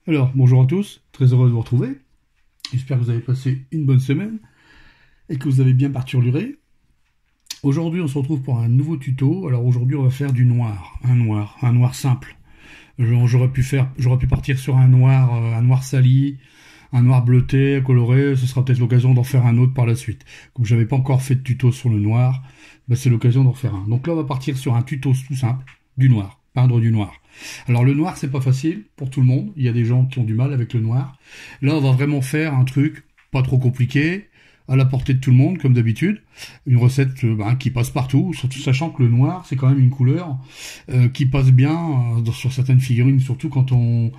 Alors, bonjour à tous, très heureux de vous retrouver. J'espère que vous avez passé une bonne semaine et que vous avez bien pâturé. Aujourd'hui, on se retrouve pour un nouveau tuto. Alors aujourd'hui, on va faire du noir, un noir simple. J'aurais pu partir sur un noir sali, un noir bleuté, coloré. Ce sera peut-être l'occasion d'en faire un autre par la suite. Comme j'avais pas encore fait de tuto sur le noir, c'est l'occasion d'en faire un. Donc là, on va partir sur un tuto tout simple, du noir, peindre du noir. Alors le noir, c'est pas facile pour tout le monde. Il y a des gens qui ont du mal avec le noir. Là, on va vraiment faire un truc pas trop compliqué, à la portée de tout le monde, comme d'habitude. Une recette qui passe partout, surtout sachant que le noir, c'est quand même une couleur qui passe bien sur certaines figurines, surtout quand on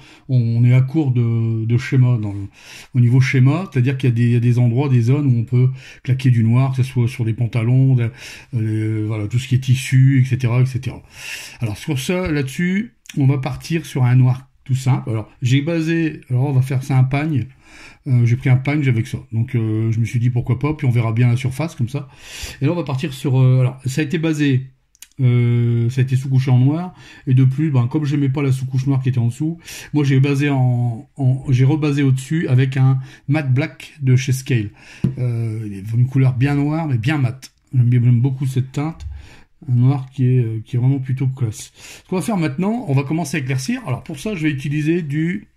est à court de schéma. Au niveau schéma, c'est-à-dire qu'il y a des endroits, des zones où on peut claquer du noir, que ce soit sur des pantalons, voilà, tout ce qui est tissu, etc., etc. Alors sur ça, là-dessus, on va partir sur un noir tout simple. Alors on va faire ça un pagne. J'ai pris un pagne avec ça. Donc je me suis dit pourquoi pas, puis on verra bien la surface comme ça. Et là on va partir sur... alors ça a été basé... ça a été sous-couché en noir, et de plus, comme j'aimais pas la sous-couche noire qui était en dessous, moi j'ai rebasé au-dessus avec un matte black de chez Scale. Une couleur bien noire mais bien mat. J'aime beaucoup cette teinte. Un noir qui est vraiment plutôt classe. Ce qu'on va faire maintenant, on va commencer à éclaircir. Alors pour ça, je vais utiliser du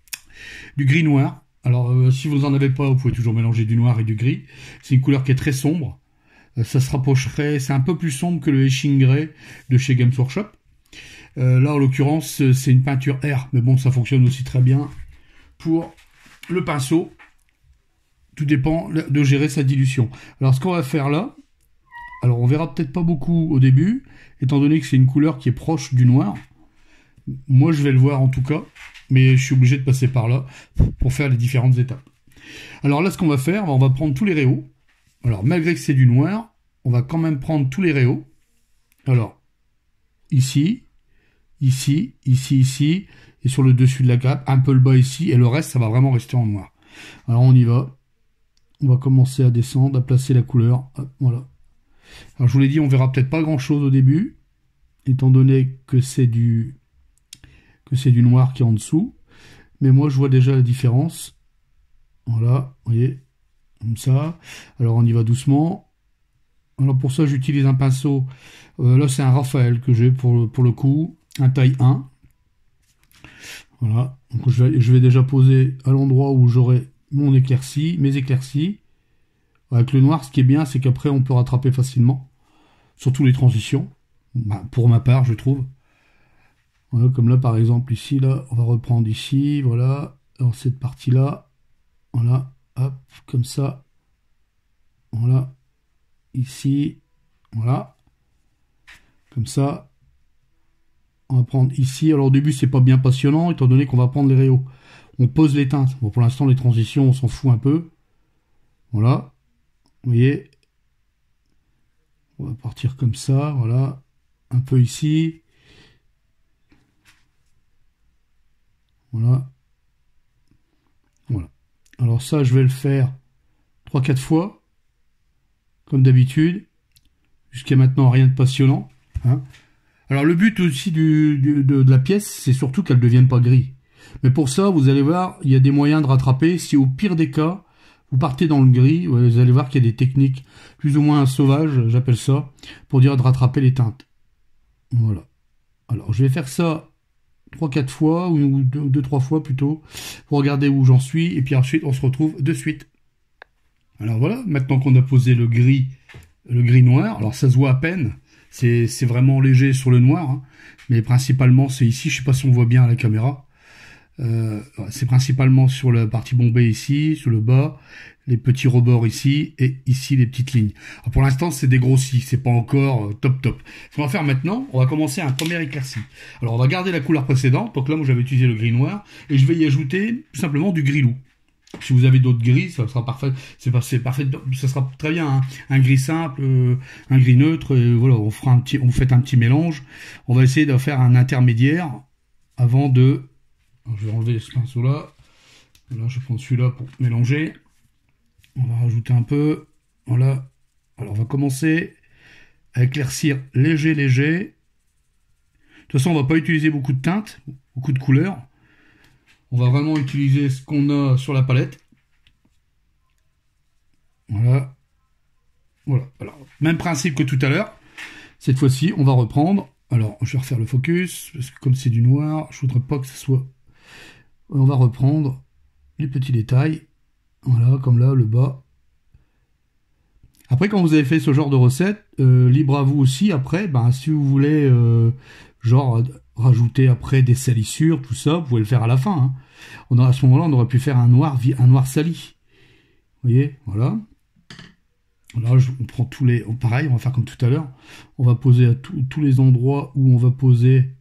gris noir. Alors si vous en avez pas, vous pouvez toujours mélanger du noir et du gris. C'est une couleur qui est très sombre. Ça se rapprocherait, c'est un peu plus sombre que le Etching Grey de chez Games Workshop. Là en l'occurrence, c'est une peinture R, mais bon, ça fonctionne aussi très bien pour le pinceau. Tout dépend de gérer sa dilution. Alors ce qu'on va faire là, alors on verra peut-être pas beaucoup au début, étant donné que c'est une couleur qui est proche du noir. Moi je vais le voir en tout cas, mais je suis obligé de passer par là pour faire les différentes étapes. Alors là ce qu'on va faire, on va prendre tous les réaux. Alors malgré que c'est du noir, on va quand même prendre tous les réaux. Alors ici, ici, ici, ici, et sur le dessus de la grappe, un peu le bas ici, et le reste ça va vraiment rester en noir. Alors on y va. On va commencer à descendre, à placer la couleur. Hop, voilà. Alors je vous l'ai dit, on verra peut-être pas grand chose au début, étant donné que c'est du noir qui est en dessous. Mais moi je vois déjà la différence. Voilà, vous voyez, comme ça. Alors on y va doucement. Alors pour ça j'utilise un pinceau. Là c'est un Raphaël que j'ai pour le coup, un taille 1. Voilà, donc je vais déjà poser à l'endroit où j'aurai mon éclairci, mes éclaircies. Avec le noir, ce qui est bien, c'est qu'après on peut rattraper facilement. Surtout les transitions, pour ma part je trouve. Voilà, comme là par exemple ici, là, on va reprendre ici, voilà, dans cette partie là, voilà, hop, comme ça, voilà, ici, voilà, comme ça, on va prendre ici. Alors au début c'est pas bien passionnant, étant donné qu'on va prendre les rayons. On pose les teintes, bon pour l'instant les transitions on s'en fout un peu, voilà, vous voyez, on va partir comme ça, voilà, un peu ici, voilà. Voilà. Alors ça, je vais le faire 3-4 fois, comme d'habitude. Jusqu'à maintenant, rien de passionnant. Hein. Alors le but aussi de la pièce, c'est surtout qu'elle ne devienne pas gris. Mais pour ça, vous allez voir, il y a des moyens de rattraper. Si au pire des cas, vous partez dans le gris, vous allez voir qu'il y a des techniques plus ou moins sauvages, j'appelle ça, pour dire de rattraper les teintes. Voilà. Alors je vais faire ça 3-4 fois, ou 2-3 fois plutôt, pour regarder où j'en suis, et puis ensuite on se retrouve de suite. Alors voilà, maintenant qu'on a posé le gris noir, alors ça se voit à peine, c'est vraiment léger sur le noir, hein, mais principalement c'est ici, je sais pas si on voit bien à la caméra, c'est principalement sur la partie bombée ici, sur le bas, les petits rebords ici, et ici les petites lignes. Alors pour l'instant c'est dégrossi, c'est pas encore top. Ce qu'on va faire maintenant, on va commencer un premier éclairci. Alors on va garder la couleur précédente, donc là moi j'avais utilisé le gris noir, et je vais y ajouter tout simplement du gris loup. Si vous avez d'autres gris, ça sera parfait. C'est parfait. Ça sera très bien. Hein. Un gris simple, un gris neutre. Et voilà, on fait un petit mélange. On va essayer de faire un intermédiaire avant de. Alors, je vais enlever ce pinceau là. Voilà, je prends celui-là pour mélanger. On va rajouter un peu. Voilà. Alors on va commencer à éclaircir léger. De toute façon, on va pas utiliser beaucoup de teintes, beaucoup de couleurs. On va vraiment utiliser ce qu'on a sur la palette. Voilà. Voilà. Alors, même principe que tout à l'heure. Cette fois-ci, on va reprendre. Alors, je vais refaire le focus, parce que comme c'est du noir, je voudrais pas que ce soit... On va reprendre les petits détails. Voilà, comme là, le bas. Après, quand vous avez fait ce genre de recette, libre à vous aussi, après, ben, si vous voulez, genre, rajouter après des salissures, tout ça, vous pouvez le faire à la fin. Hein. À ce moment-là, on aurait pu faire un noir sali. Vous voyez, voilà. Là, on prend tous les... Pareil, on va faire comme tout à l'heure. On va poser à tous les endroits où on va poser...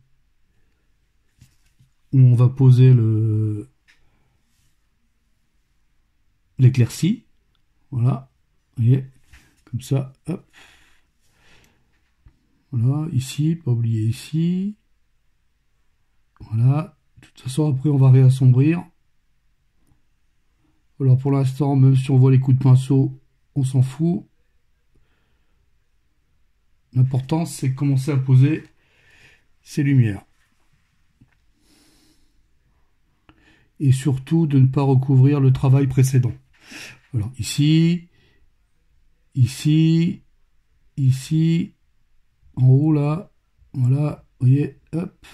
l'éclaircie. Voilà. Vous voyez, comme ça, hop. Voilà, ici, pas oublier ici. Voilà. De toute façon, après, on va réassombrir. Alors, pour l'instant, même si on voit les coups de pinceau, on s'en fout. L'important, c'est de commencer à poser ces lumières. Et surtout, de ne pas recouvrir le travail précédent. Alors, ici, ici, ici, en haut, là, voilà, vous voyez, hop,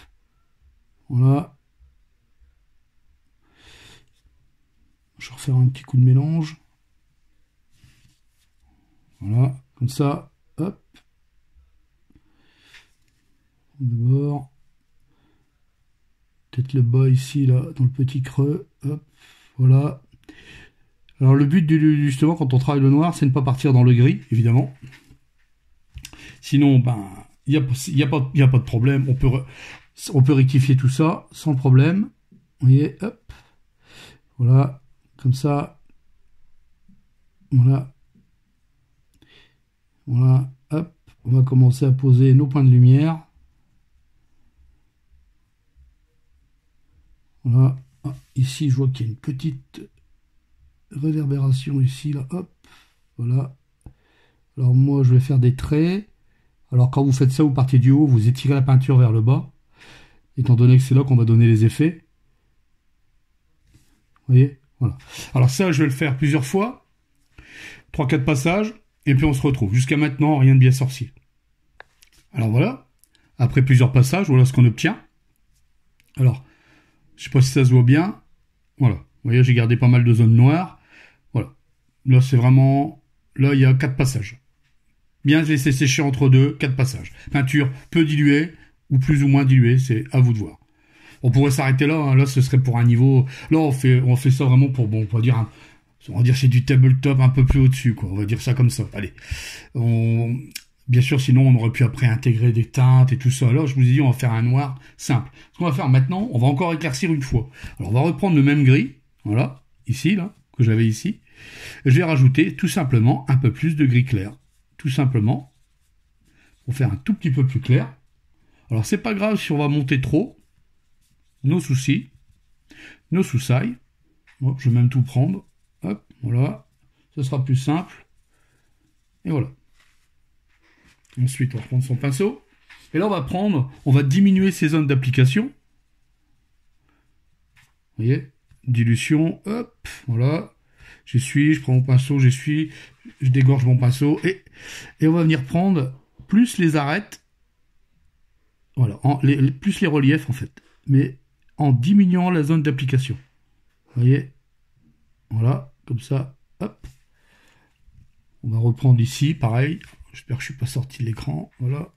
voilà. Je vais refaire un petit coup de mélange. Voilà, comme ça, hop. D'abord, peut-être le bas ici, là, dans le petit creux, hop, voilà. Alors le but, justement, quand on travaille le noir, c'est de ne pas partir dans le gris, évidemment. Sinon, ben, il n'y a pas de problème. On peut rectifier tout ça sans problème. Vous voyez, hop. Voilà, comme ça. Voilà. Voilà, hop. On va commencer à poser nos points de lumière. Voilà. Ah, ici, je vois qu'il y a une petite réverbération ici, là, hop. Voilà. Alors moi, je vais faire des traits. Alors quand vous faites ça, vous partez du haut, vous étirez la peinture vers le bas, étant donné que c'est là qu'on va donner les effets. Vous voyez, voilà. Alors ça, je vais le faire plusieurs fois, 3-4 passages, et puis on se retrouve. Jusqu'à maintenant, rien de bien sorcier. Alors voilà, après plusieurs passages, voilà ce qu'on obtient. Alors, je sais pas si ça se voit bien. Voilà, vous voyez, j'ai gardé pas mal de zones noires. Voilà, là c'est vraiment... Là, il y a 4 passages. Bien laisser sécher entre deux, 4 passages. Peinture peu diluée ou plus ou moins diluée, c'est à vous de voir. On pourrait s'arrêter là, hein. Là ce serait pour un niveau... Là on fait ça vraiment pour, bon, on va dire c'est du tabletop un peu plus au-dessus, quoi. On va dire ça comme ça. Allez. Bien sûr, sinon on aurait pu après intégrer des teintes et tout ça. Là, je vous ai dit, on va faire un noir simple. Ce qu'on va faire maintenant, on va encore éclaircir une fois. Alors on va reprendre le même gris, voilà, ici, là, que j'avais ici. Et je vais rajouter tout simplement un peu plus de gris clair. Tout simplement, pour faire un tout petit peu plus clair. Alors c'est pas grave si on va monter trop, nos soucis, nos soussailles. Bon, je vais même tout prendre, hop, voilà, ce sera plus simple, et voilà. Ensuite on va prendre son pinceau, et là on va diminuer ces zones d'application. Vous voyez, dilution, hop, voilà, je prends mon pinceau, je dégorge mon pinceau, et on va venir prendre plus les arêtes, voilà, plus les reliefs en fait, mais en diminuant la zone d'application. Vous voyez, voilà, comme ça, hop. On va reprendre ici, pareil, j'espère que je ne suis pas sorti de l'écran, voilà.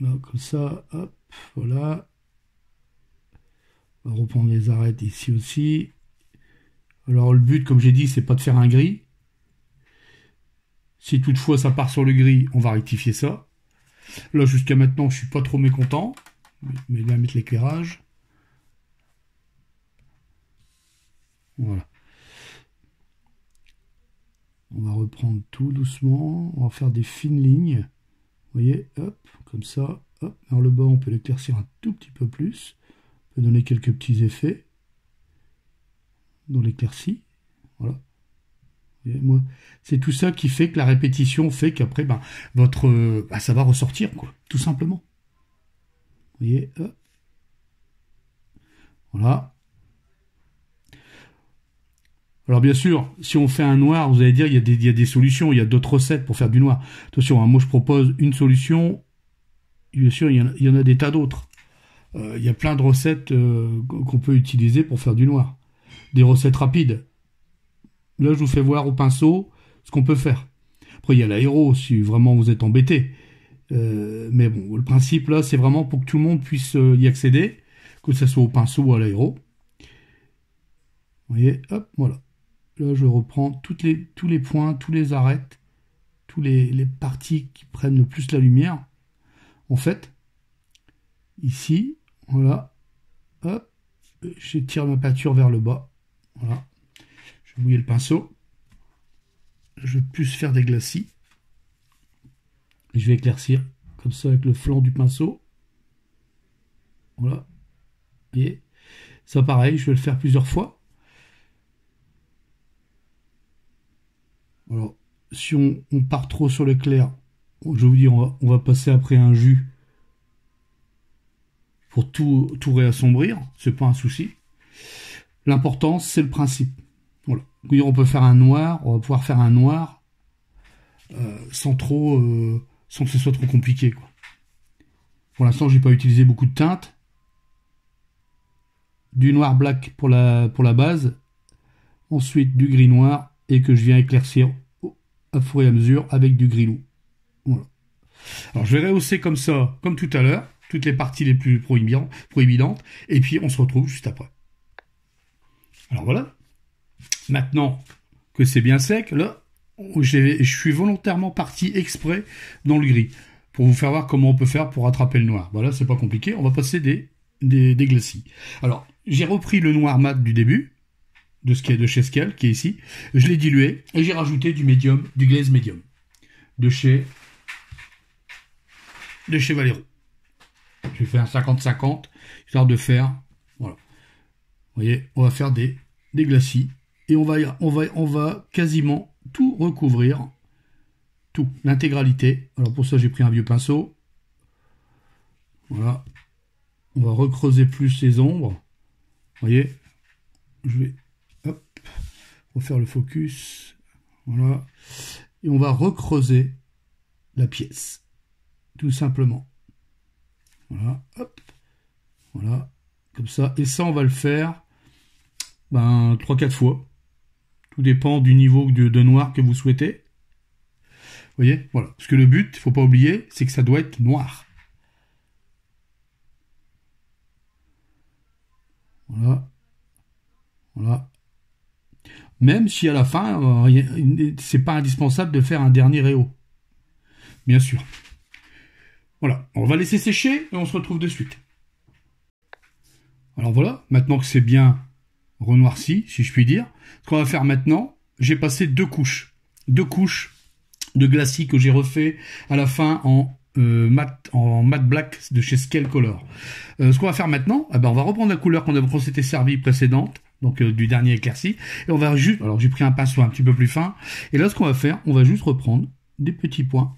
Là, comme ça, hop, voilà. On va reprendre les arêtes ici aussi. Alors le but, comme j'ai dit, c'est pas de faire un gris. Si toutefois ça part sur le gris, on va rectifier ça. Là, jusqu'à maintenant, je suis pas trop mécontent. Mais là, mettre l'éclairage. Voilà. On va reprendre tout doucement. On va faire des fines lignes. Vous voyez, hop, comme ça. Hop. Vers le bas, on peut l'éclaircir un tout petit peu plus. On peut donner quelques petits effets dans l'éclaircie. Voilà. Moi, c'est tout ça qui fait que la répétition fait qu'après, ça va ressortir, quoi, tout simplement. Vous voyez, hop. Voilà. Alors bien sûr, si on fait un noir, vous allez dire, il y a des solutions, il y a d'autres recettes pour faire du noir. Attention, hein, moi je propose une solution, bien sûr, il y en a des tas d'autres. Il y a plein de recettes qu'on peut utiliser pour faire du noir. Des recettes rapides. Là, je vous fais voir au pinceau ce qu'on peut faire. Après, il y a l'aéro, si vraiment vous êtes embêté. Mais bon, le principe là, c'est vraiment pour que tout le monde puisse y accéder, que ce soit au pinceau ou à l'aéro. Vous voyez, hop, voilà. Là, je reprends tous les points, tous les arêtes, tous les parties qui prennent le plus la lumière. En fait, ici, voilà, hop, j'étire ma peinture vers le bas. Voilà. Je vais mouiller le pinceau. Je vais plus faire des glacis. Et je vais éclaircir comme ça avec le flanc du pinceau. Voilà. Et ça, pareil, je vais le faire plusieurs fois. Alors, si on part trop sur le clair, je vais vous dire, on va passer après un jus pour tout réassombrir. C'est pas un souci. L'important, c'est le principe. Voilà. On peut faire un noir, on va pouvoir faire un noir sans que ce soit trop compliqué, quoi. Pour l'instant, j'ai pas utilisé beaucoup de teintes. Du noir black pour la base. Ensuite, du gris noir et que je viens éclaircir à fur et à mesure avec du gris loup. Voilà. Alors, je vais rehausser comme ça, comme tout à l'heure, toutes les parties les plus proévidentes. Et puis, on se retrouve juste après. Alors, voilà. Maintenant que c'est bien sec, là, je suis volontairement parti exprès dans le gris pour vous faire voir comment on peut faire pour rattraper le noir. Voilà, c'est pas compliqué. On va passer des glacis. Alors, j'ai repris le noir mat du début, de chez Skell, qui est ici. Je l'ai dilué et j'ai rajouté du glaze médium de chez Valero. J'ai fait un 50-50 histoire de faire, voilà. Vous voyez, on va faire des glacis et on va quasiment tout recouvrir, tout, l'intégralité. Alors pour ça, j'ai pris un vieux pinceau. Voilà. On va recreuser plus les ombres. Vous voyez, je vais refaire le focus. Voilà. Et on va recreuser la pièce. Tout simplement. Voilà. Hop. Voilà. Comme ça. Et ça, on va le faire 3-4 fois. Tout dépend du niveau de noir que vous souhaitez. Vous voyez, voilà. Parce que le but, il ne faut pas oublier, c'est que ça doit être noir. Voilà. Voilà. Même si à la fin, c'est pas indispensable de faire un dernier réhaut. Bien sûr. Voilà. On va laisser sécher et on se retrouve de suite. Alors voilà. Maintenant que c'est bien renoirci, si je puis dire, ce qu'on va faire maintenant, j'ai passé 2 couches. 2 couches de glacis que j'ai refait à la fin en matte black de chez Skell Color. Ce qu'on va faire maintenant, on va reprendre la couleur qu'on s'était servi précédente, donc du dernier éclairci, et on va juste, alors j'ai pris un pinceau un petit peu plus fin, et là ce qu'on va faire, on va juste reprendre des petits points,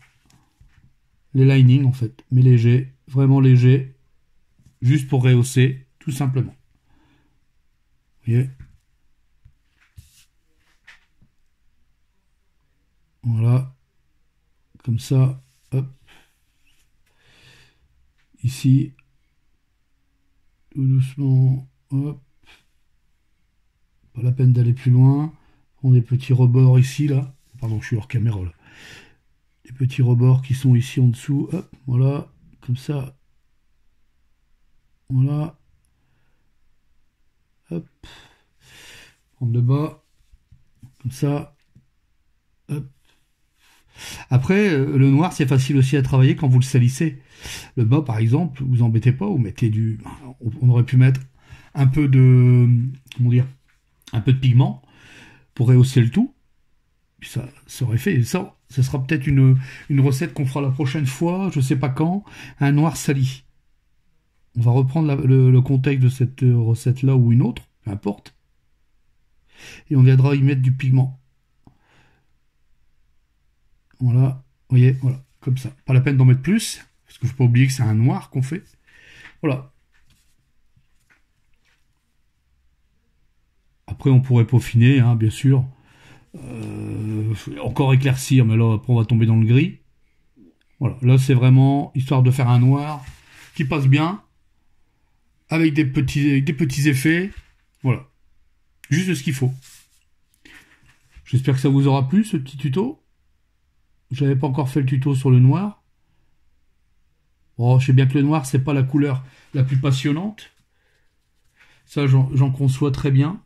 les linings en fait, mais légers, vraiment légers, juste pour rehausser, tout simplement. Vous voyez ? Voilà, comme ça, hop. Ici, tout doucement, hop. Pas la peine d'aller plus loin. Prends des petits rebords ici, là. Pardon, je suis hors caméra, là. Des petits rebords qui sont ici en dessous, hop, voilà, comme ça. Voilà. Hop. Prendre le bas, comme ça. Hop. Après, le noir, c'est facile aussi à travailler quand vous le salissez. Le bas, par exemple, vous embêtez pas, vous mettez on aurait pu mettre un peu de, comment dire, un peu de pigment pour rehausser le tout. Puis ça aurait fait, et ça sera peut-être une recette qu'on fera la prochaine fois, je sais pas quand, un noir sali. On va reprendre le contexte de cette recette-là ou une autre, peu importe. Et on viendra y mettre du pigment. Voilà, vous voyez, voilà, comme ça. Pas la peine d'en mettre plus, parce qu'il ne faut pas oublier que c'est un noir qu'on fait. Voilà. Après, on pourrait peaufiner, hein, bien sûr. Encore éclaircir, mais là, après, on va tomber dans le gris. Voilà, là, c'est vraiment histoire de faire un noir qui passe bien, avec des petits effets. Voilà, juste ce qu'il faut. J'espère que ça vous aura plu, ce petit tuto. J'avais pas encore fait le tuto sur le noir. Oh, je sais bien que le noir, c'est pas la couleur la plus passionnante. Ça, j'en conçois très bien.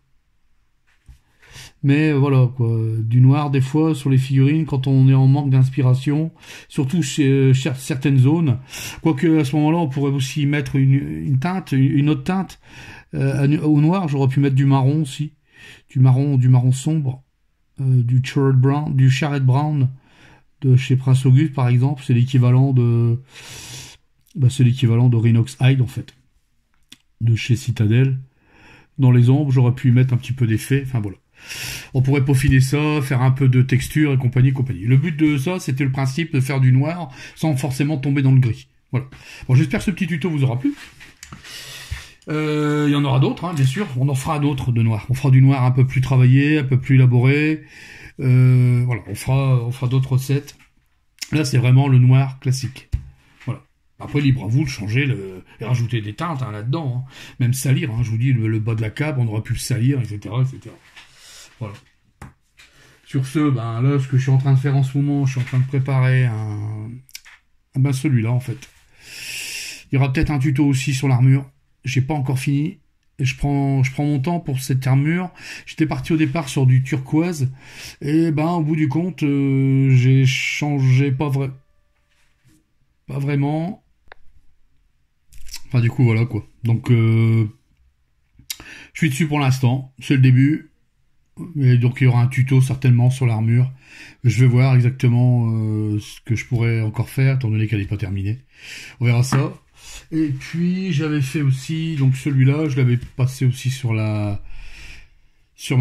Mais voilà, quoi. Du noir, des fois, sur les figurines, quand on est en manque d'inspiration, surtout chez certaines zones. Quoique, à ce moment-là, on pourrait aussi mettre une teinte, une autre teinte. Au noir, j'aurais pu mettre du marron aussi. Du marron sombre. Du Charred Brown de chez Prince Auguste, par exemple. C'est l'équivalent de... c'est l'équivalent de Rhinox Hide, en fait. De chez Citadel. Dans les ombres, j'aurais pu y mettre un petit peu d'effet. Enfin, voilà. On pourrait peaufiner ça, faire un peu de texture et compagnie. Le but de ça, c'était le principe de faire du noir sans forcément tomber dans le gris. Voilà. Bon, j'espère que ce petit tuto vous aura plu. Il y en aura d'autres, hein, bien sûr. On en fera d'autres de noir. On fera du noir un peu plus travaillé, un peu plus élaboré. Voilà, on fera d'autres recettes. Là, c'est vraiment le noir classique. Voilà. Après, libre à vous de changer et rajouter des teintes hein, là-dedans. Hein. Même salir. Hein, je vous dis, le bas de la cape, on aurait pu le salir, etc., etc. Voilà. Sur ce, ben là, ce que je suis en train de faire en ce moment, je suis en train de préparer celui-là en fait. Il y aura peut-être un tuto aussi sur l'armure. J'ai pas encore fini. Et je prends mon temps pour cette armure. J'étais parti au départ sur du turquoise. Et ben au bout du compte, j'ai changé pas vraiment. Enfin du coup voilà quoi. Donc je suis dessus pour l'instant. C'est le début. Et donc il y aura un tuto certainement sur l'armure. Je vais voir exactement ce que je pourrais encore faire, étant donné qu'elle n'est pas terminée. On verra ça. Et puis j'avais fait aussi, donc celui-là, je l'avais passé aussi sur ma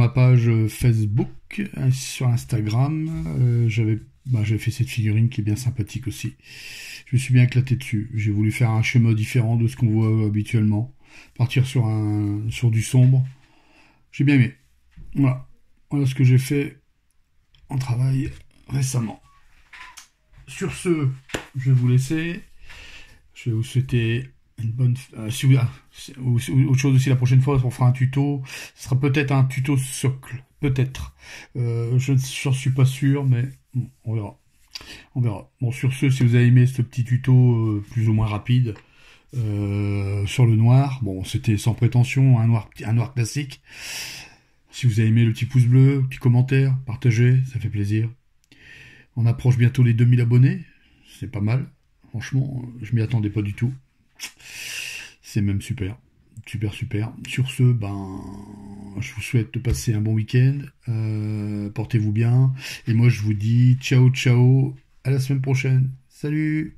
page Facebook, sur Instagram. J'avais fait cette figurine qui est bien sympathique aussi. Je me suis bien éclaté dessus. J'ai voulu faire un schéma différent de ce qu'on voit habituellement. Partir sur du sombre. J'ai bien aimé. Voilà ce que j'ai fait en travail récemment. Sur ce, je vais vous laisser. Je vais vous souhaiter une bonne... autre chose aussi, la prochaine fois, on fera un tuto. Ce sera peut-être un tuto socle. Peut-être. Je n'en suis pas sûr, mais bon, on verra. On verra. Bon, sur ce, si vous avez aimé ce petit tuto plus ou moins rapide sur le noir, bon, c'était sans prétention, un noir classique. Si vous avez aimé, le petit pouce bleu, le petit commentaire, partagez, ça fait plaisir. On approche bientôt les 2000 abonnés, c'est pas mal. Franchement, je m'y attendais pas du tout. C'est même super. Super. Sur ce, je vous souhaite de passer un bon week-end. Portez-vous bien. Et moi, je vous dis ciao, à la semaine prochaine. Salut!